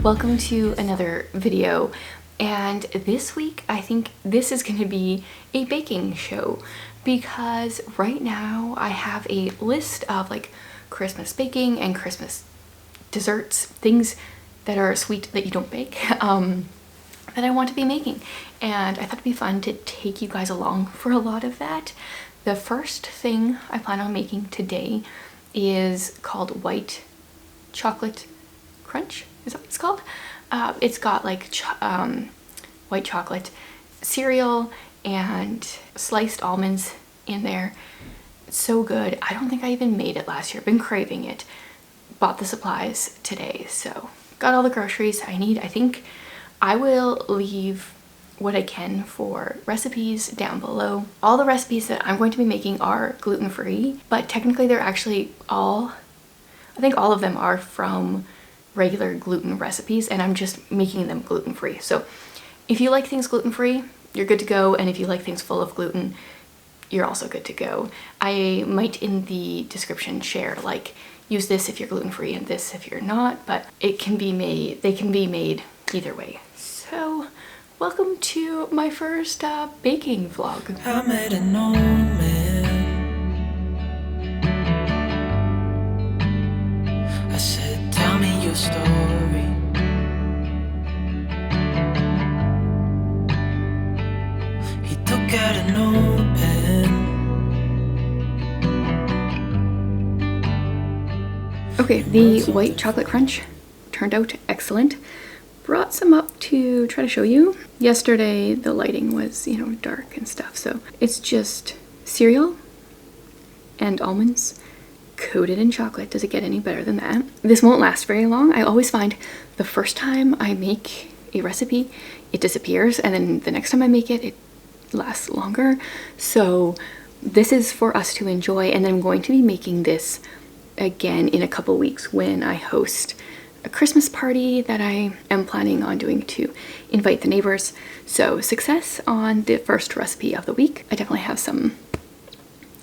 Welcome to another video, and this week I think this is going to be a baking show because right now I have a list of like Christmas baking and Christmas desserts, things that are sweet that you don't bake, that I want to be making, and I thought it'd be fun to take you guys along for a lot of that. The first thing I plan on making today is called white chocolate crunch. Is that what it's called? It's got like white chocolate cereal and sliced almonds in there. It's so good. I don't think I even made it last year. Been craving it. Bought the supplies today, so got all the groceries I need. I think I will leave what I can for recipes down below. All the recipes that I'm going to be making are gluten-free, but technically they're actually I think all of them are from regular gluten recipes, and I'm just making them gluten-free. So if you like things gluten-free, you're good to go, and if you like things full of gluten, you're also good to go. I might in the description share like use this if you're gluten-free and this if you're not, but they can be made either way. So welcome to my first baking vlog. I made an old man. I said, tell me your story. He took out an old pen. Okay, the white chocolate crunch turned out excellent. Brought some up to try to show you. Yesterday the lighting was, dark and stuff, so it's just cereal and almonds coated in chocolate. Does it get any better than that? This won't last very long. I always find the first time I make a recipe, it disappears, and then the next time I make it, it lasts longer. So this is for us to enjoy, and then I'm going to be making this again in a couple weeks when I host a Christmas party that I am planning on doing to invite the neighbors. So success on the first recipe of the week. I definitely have some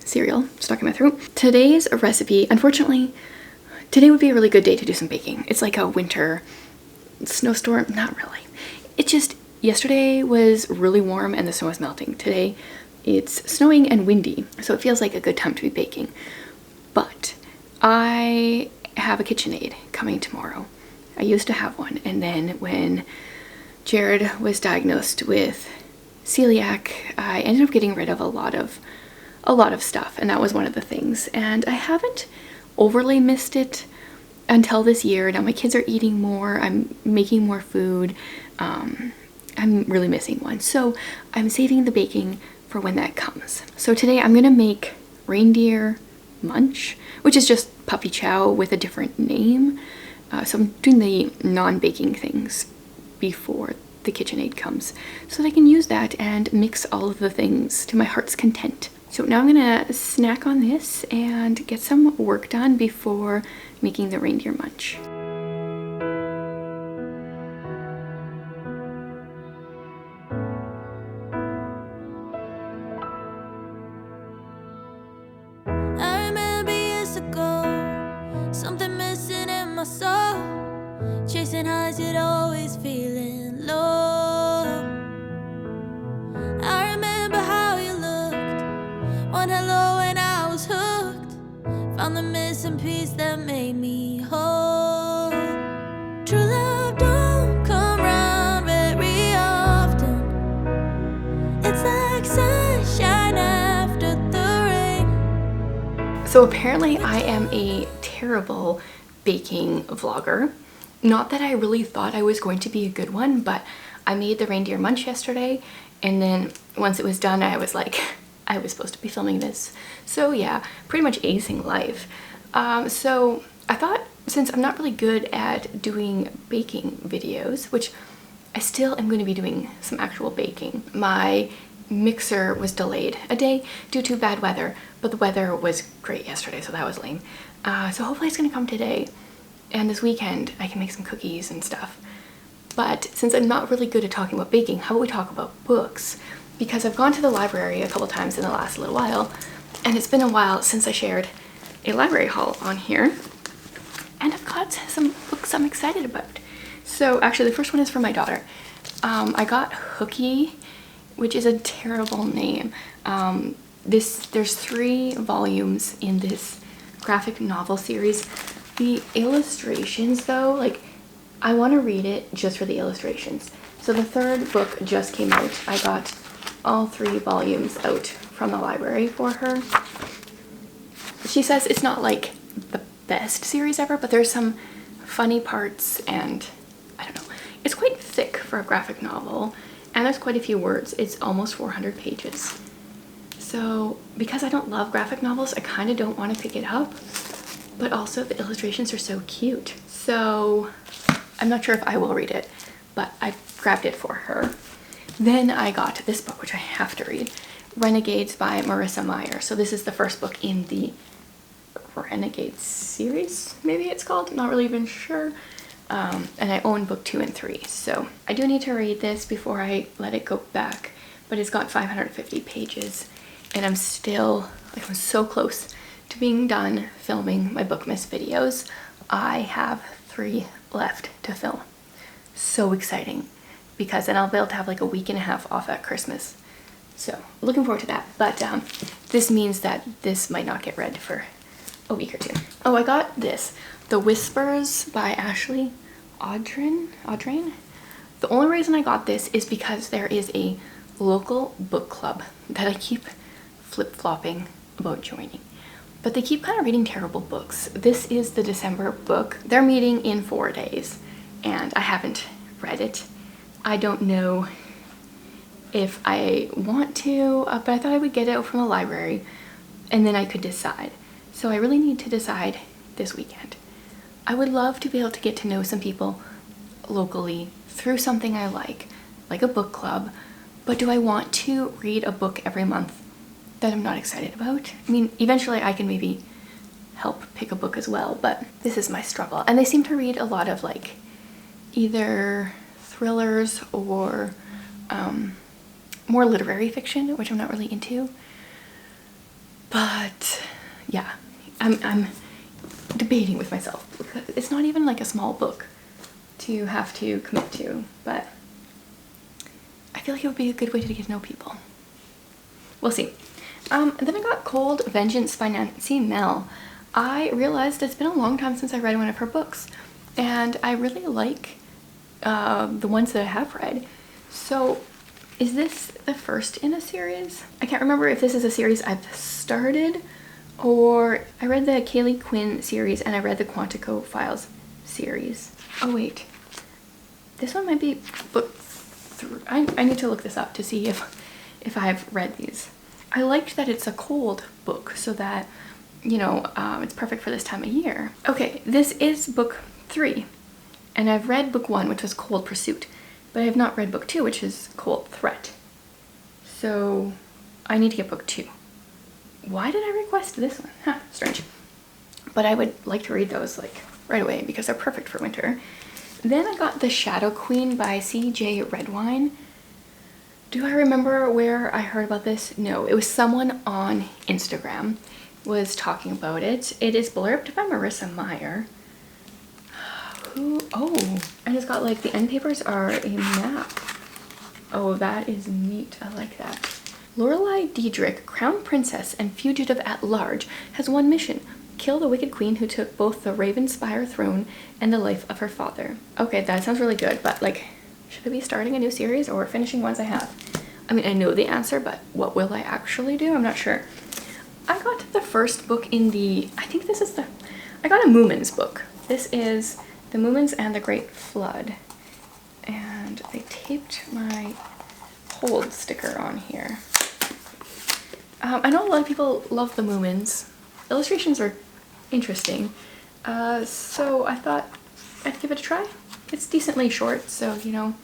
cereal stuck in my throat. Today's recipe, unfortunately, today would be a really good day to do some baking. It's like a winter snowstorm. Not really. It's just yesterday was really warm and the snow was melting. Today it's snowing and windy, so it feels like a good time to be baking. But I have a KitchenAid coming tomorrow. I used to have one, and then when Jared was diagnosed with celiac, I ended up getting rid of a lot of stuff, and that was one of the things. And I haven't overly missed it until this year. Now my kids are eating more, I'm making more food, I'm really missing one. So I'm saving the baking for when that comes. So today I'm gonna make Reindeer Munch, which is just puppy chow with a different name. So I'm doing the non-baking things before the KitchenAid comes so that I can use that and mix all of the things to my heart's content. So now I'm gonna snack on this and get some work done before making the Reindeer Munch. Something missing in my soul, chasing highs yet always feeling low. I remember how you looked, one hello and I was hooked. Found the missing piece that made me whole. True love don't come round very often. It's like sunshine after the rain. So apparently I am a terrible baking vlogger. Not that I really thought I was going to be a good one, but I made the Reindeer Munch yesterday, and then once it was done I was like, I was supposed to be filming this. So yeah, pretty much acing life. So I thought, since I'm not really good at doing baking videos, which I still am going to be doing some actual baking. My mixer was delayed a day due to bad weather, but the weather was great yesterday, so that was lame. So hopefully it's gonna come today, and this weekend I can make some cookies and stuff. But since I'm not really good at talking about baking, how about we talk about books? Because I've gone to the library a couple times in the last little while, and it's been a while since I shared a library haul on here, and I've got some books I'm excited about. So actually the first one is for my daughter. I got Hookie, which is a terrible name. There's 3 volumes in this graphic novel series. The illustrations though, like, I want to read it just for the illustrations. So the 3rd book just came out. I got all 3 volumes out from the library for her. She says it's not like the best series ever, but there's some funny parts, and I don't know. It's quite thick for a graphic novel, and there's quite a few words. It's almost 400 pages. So because I don't love graphic novels, I kind of don't want to pick it up, but also the illustrations are so cute. So I'm not sure if I will read it, but I grabbed it for her. Then I got this book, which I have to read, Renegades by Marissa Meyer. So this is the first book in the Renegade series, maybe it's called, not really even sure. And I own book 2 and 3, so I do need to read this before I let it go back, but it's got 550 pages, and I'm still, like, I'm so close to being done filming my Bookmas videos. I have 3 left to film. So exciting, because then I'll be able to have like a week and a half off at Christmas. So looking forward to that, but this means that this might not get read for a week or 2. Oh, I got this, The Whispers by Ashley Audrain. The only reason I got this is because there is a local book club that I keep flip-flopping about joining, but they keep kind of reading terrible books. This is the December book. They're meeting in 4 days, and I haven't read it. I don't know if I want to, but I thought I would get it from the library and then I could decide. So I really need to decide this weekend. I would love to be able to get to know some people locally through something I like a book club, but do I want to read a book every month that I'm not excited about? I mean, eventually I can maybe help pick a book as well, but this is my struggle. And they seem to read a lot of like either thrillers or more literary fiction, which I'm not really into. But yeah, I'm debating with myself because it's not even like a small book to have to commit to, but I feel like it would be a good way to get to know people. We'll see. And then I got Cold Vengeance by Nancy Mel. I realized it's been a long time since I read one of her books, and I really like the ones that I have read. So is this the first in a series? I can't remember if this is a series I've started, or I read the Kaylee Quinn series and I read the Quantico Files series. Oh wait, this one might be book 3. I need to look this up to see if I've read these. I liked that it's a cold book, so that, you know, it's perfect for this time of year. Okay, this is book 3, and I've read book 1, which was Cold Pursuit, but I have not read book 2, which is Cold Threat. So I need to get book 2. Why did I request this one? Huh, strange. But I would like to read those like right away because they're perfect for winter. Then I got The Shadow Queen by C.J. Redwine. Do I remember where I heard about this? No, it was someone on Instagram was talking about it. It is blurbed by Marissa Meyer. Oh, and it's got like the end papers are a map. Oh, that is neat. I like that. Lorelei Diedrich, Crown Princess and fugitive at large, has one mission: kill the wicked queen who took both the Ravenspire throne and the life of her father. Okay, that sounds really good, but like, should I be starting a new series or finishing ones I have? I mean, I know the answer, but what will I actually do? I'm not sure. I got the first book in the, I think this is I got a Moomins book. This is The Moomins and the Great Flood. And they taped my hold sticker on here. I know a lot of people love the Moomins. Illustrations are interesting. So I thought I'd give it a try. It's decently short, so, you know,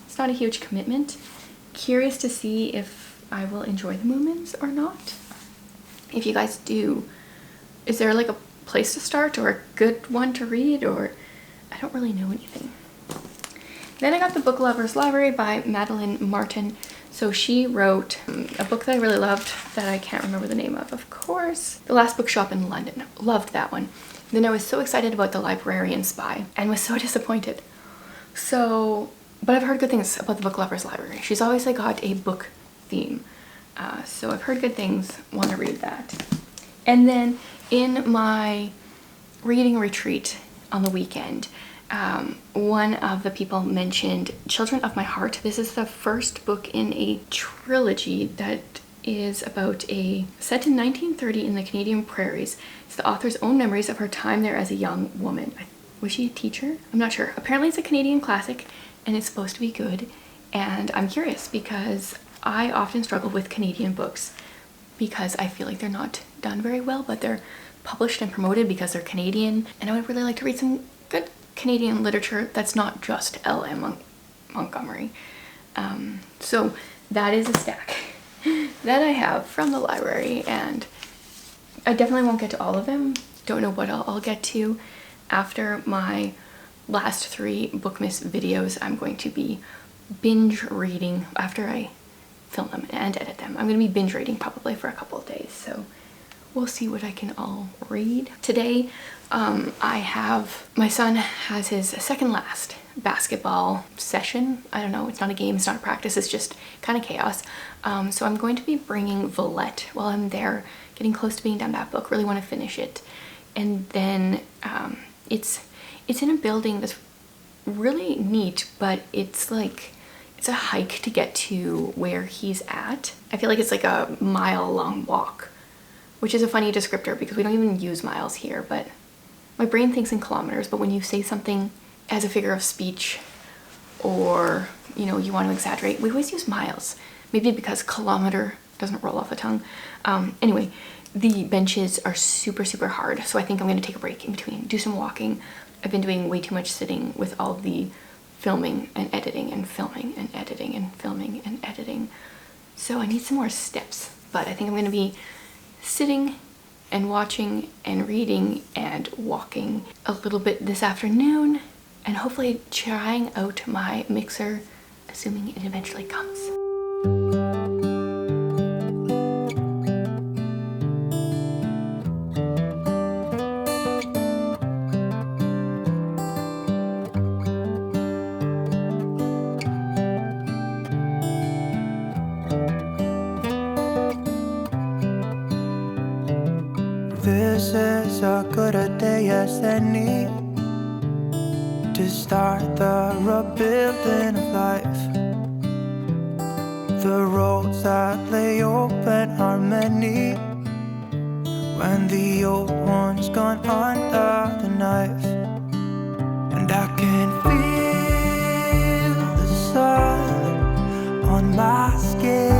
it's not a huge commitment. Curious to see if I will enjoy the Moomins or not. If you guys do, is there like a place to start or a good one to read, or I don't really know anything. Then I got The Book Lover's Library by Madeline Martin. So she wrote a book that I really loved that I can't remember the name of course. The Last Bookshop in London. Loved that one. Then I was so excited about The Librarian Spy and was so disappointed. So, but I've heard good things about the Book Lovers Library. She's always like got a book theme. So I've heard good things, want to read that. And then in my reading retreat on the weekend, one of the people mentioned Children of My Heart. This is the first book in a trilogy that is about set in 1930 in the Canadian prairies. It's the author's own memories of her time there as a young woman. Was she a teacher? I'm not sure. Apparently it's a Canadian classic and it's supposed to be good. And I'm curious because I often struggle with Canadian books because I feel like they're not done very well, but they're published and promoted because they're Canadian. And I would really like to read some good Canadian literature that's not just L.M. Montgomery. So that is a stack that I have from the library, and I definitely won't get to all of them. Don't know what I'll get to. After my last 3 Bookmas videos, I'm going to be binge reading after I film them and edit them. I'm going to be binge reading probably for a couple of days, so we'll see what I can all read. Today, my son has his second last basketball session. I don't know, it's not a game, it's not a practice, it's just kind of chaos. So I'm going to be bringing Villette while I'm there, getting close to being done that book, really want to finish it. And then it's in a building that's really neat, but it's a hike to get to where he's at. I feel like it's like a mile-long walk, which is a funny descriptor because we don't even use miles here, but my brain thinks in kilometers. But when you say something as a figure of speech, or you want to exaggerate, we always use miles. Maybe because kilometer doesn't roll off the tongue. Anyway, the benches are super, super hard, so I think I'm going to take a break in between, do some walking. I've been doing way too much sitting with all the filming and editing and filming and editing and filming and editing. So I need some more steps, but I think I'm going to be sitting and watching and reading and walking a little bit this afternoon, and hopefully trying out my mixer, assuming it eventually comes. This is as good a day as any to start the rebuilding of life. The roads that lay open are many when the old one's gone under the knife. And I can feel the sun on my skin,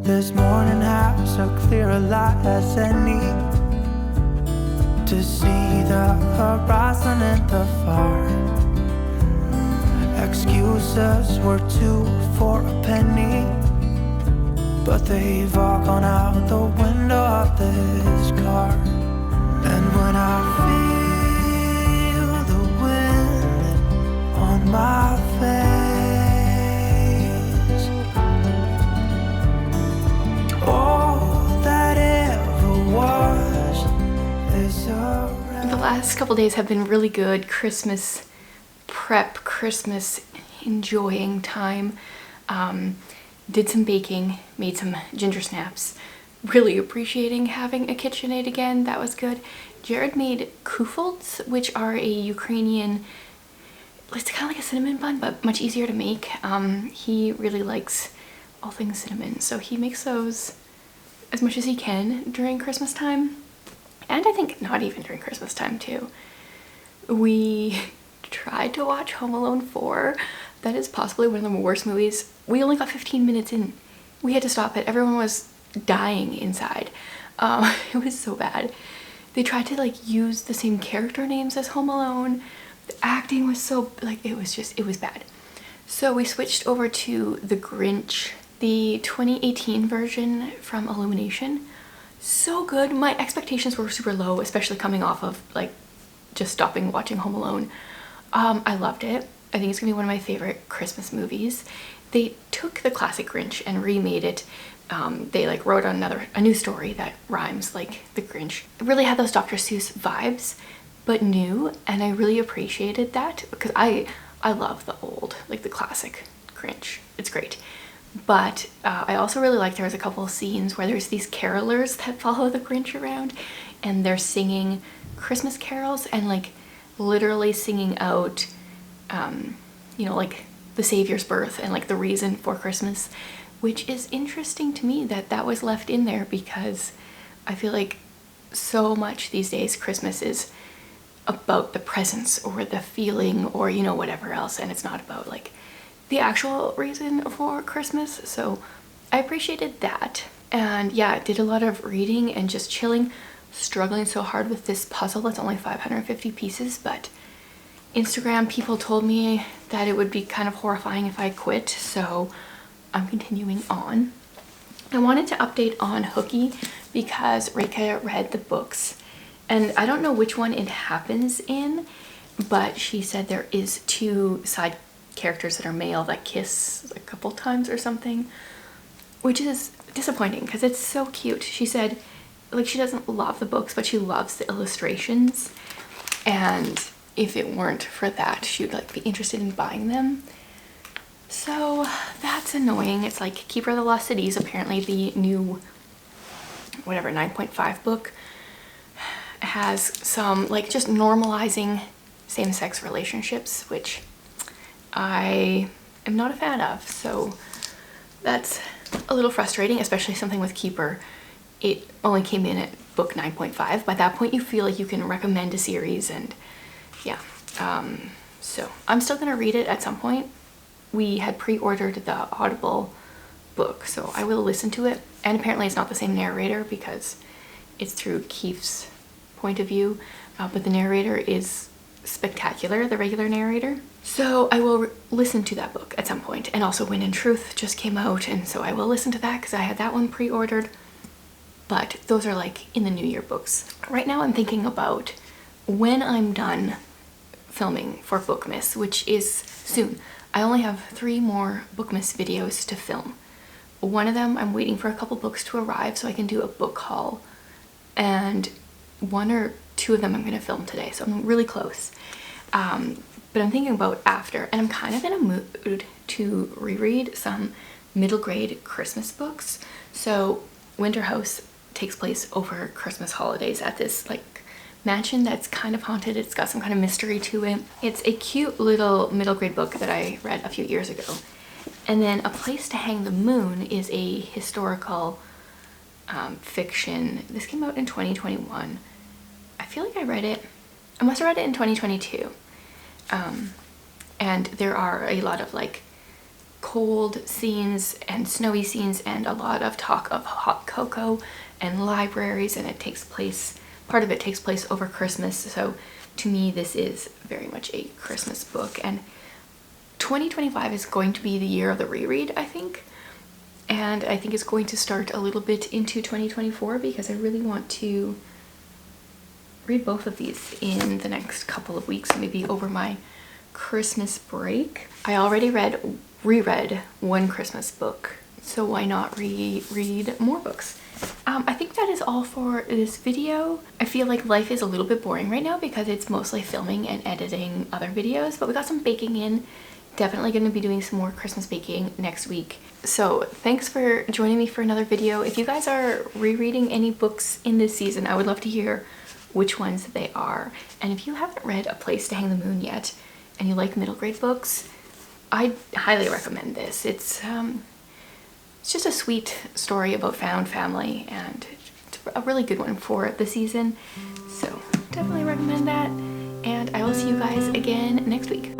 this morning has a clearer light as any to see the horizon in the far. Excuses were 2 for a penny, but they've all gone out the window of this car. And when I feel the wind on my face, the last couple days have been really good. Christmas prep, Christmas enjoying time. Did some baking, made some ginger snaps. Really appreciating having a KitchenAid again. That was good. Jared made kufels, which are a Ukrainian, it's kind of like a cinnamon bun, but much easier to make. He really likes all things cinnamon, so he makes those as much as he can during Christmas time. And I think not even during Christmas time too. We tried to watch Home Alone 4. That is possibly one of the worst movies. We only got 15 minutes in. We had to stop it. Everyone was dying inside. It was so bad. They tried to like use the same character names as Home Alone. The acting was so, like, it was bad. So we switched over to The Grinch, the 2018 version from Illumination. So good. My expectations were super low, especially coming off of like just stopping watching Home Alone. I loved it. I think it's gonna be one of my favorite Christmas movies. They took the classic Grinch and remade it. They like wrote a new story that rhymes like the Grinch. It really had those Dr. Seuss vibes, but new, and I really appreciated that because I love the old, like the classic Grinch. It's great. But I also really like there was a couple of scenes where there's these carolers that follow the Grinch around and they're singing Christmas carols and like literally singing out, you know, like the Savior's birth and like the reason for Christmas, which is interesting to me that that was left in there because I feel like so much these days Christmas is about the presents or the feeling or, you know, whatever else, and it's not about like the actual reason for Christmas. So I appreciated that. And yeah, I did a lot of reading and just chilling, struggling so hard with this puzzle. It's only 550 pieces, but Instagram people told me that it would be kind of horrifying if I quit, so I'm continuing on. I wanted to update on Hooky because Reika read the books, and I don't know which one it happens in, but she said there is 2 side characters that are male that kiss a couple times or something, which is disappointing because it's so cute. She said like she doesn't love the books, but she loves the illustrations, and if it weren't for that she would like be interested in buying them. So that's annoying. It's like Keeper of the Lost Cities, apparently the new whatever 9.5 book has some like just normalizing same-sex relationships, which I am not a fan of. So that's a little frustrating, especially something with Keeper. It only came in at book 9.5. By that point you feel like you can recommend a series, and yeah. So I'm still gonna read it at some point. We had pre-ordered the Audible book, so I will listen to it. And apparently it's not the same narrator because it's through Keith's point of view, but the narrator is spectacular, the regular narrator. So I will listen to that book at some point. And also Win in Truth just came out, and so I will listen to that because I had that one pre-ordered. But those are like in the New Year books. Right now I'm thinking about when I'm done filming for Bookmas, which is soon. I only have 3 more Bookmas videos to film. One of them I'm waiting for a couple books to arrive so I can do a book haul, and 1 or 2 of them I'm going to film today, so I'm really close. But I'm thinking about after, and I'm kind of in a mood to reread some middle grade Christmas books. So Winter House takes place over Christmas holidays at this like mansion that's kind of haunted. It's got some kind of mystery to it. It's a cute little middle grade book that I read a few years ago. And then A Place to Hang the Moon is a historical fiction. This came out in 2021. I feel like I read it, I must have read it in 2022. And there are a lot of like cold scenes and snowy scenes and a lot of talk of hot cocoa and libraries, and it takes place, part of it takes place over Christmas. So to me this is very much a Christmas book, and 2025 is going to be the year of the reread, I think. And I think it's going to start a little bit into 2024 because I really want to read both of these in the next couple of weeks, maybe over my Christmas break. I already reread 1 Christmas book, so why not reread more books? I think that is all for this video. I feel like life is a little bit boring right now because it's mostly filming and editing other videos, but we got some baking in. Definitely going to be doing some more Christmas baking next week. So thanks for joining me for another video. If you guys are rereading any books in this season, I would love to hear which ones they are. And if you haven't read A Place to Hang the Moon yet and you like middle grade books, I highly recommend this. It's just a sweet story about found family, and it's a really good one for the season. So definitely recommend that, and I will see you guys again next week.